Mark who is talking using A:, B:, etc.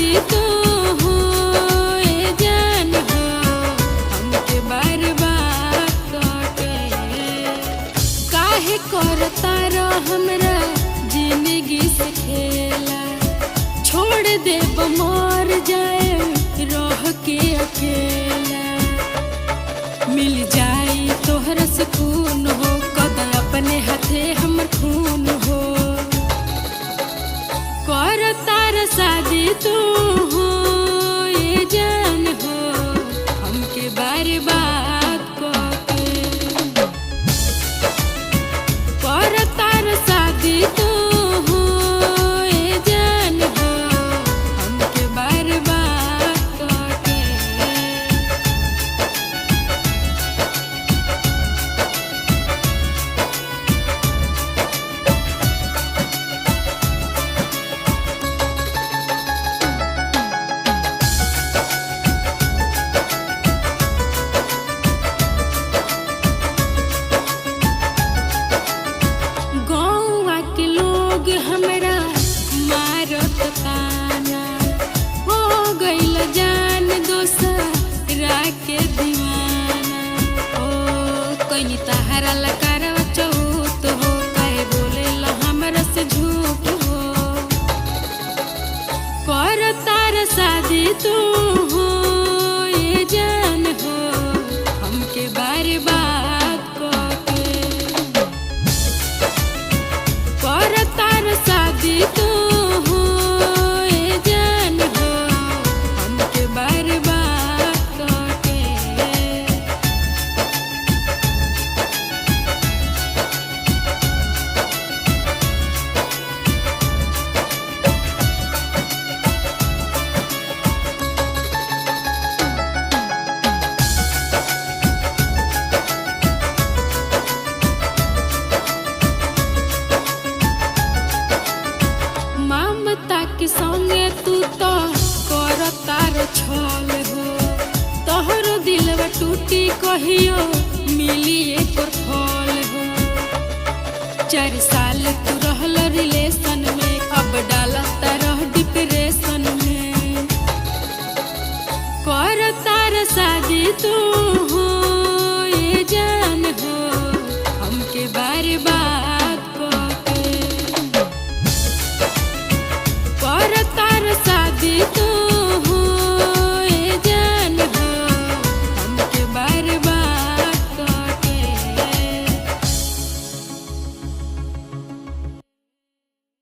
A: शादी तू हो ए जान हो हमके बर्बाद करके काहे करता रो हमरा जिंदगी से खेला छोड़ देब मर जाए रह के अकेला मिल जाई तोहरा सुकून हो कदा अपने हाथे हमर खून हो कर तार शादी तू हो ये जान हो हमके बर्बाद करके कर तार शादी तू हो ये जान हो हमके बर्बाद करके हमरा मारत ताना हो गइल जान दोसरा के दीवाना ओ कइनी तहरा लकारवा चौत हो काहे बोलेला हमरा से झूठ हो कर तार शादी तू हो ये जान हो हमके बर्बाद करके कर तार शादी तू हो ए जान हो हमके बर्बाद करके ममता के संगे तू तो कर तार छल हो तोहरो दिलवा टूटी कहियो मिली एकर फल हो 4 साल तू रहल रिलेशन में अब डालता रह डिप्रेशन में कर तार शादी तू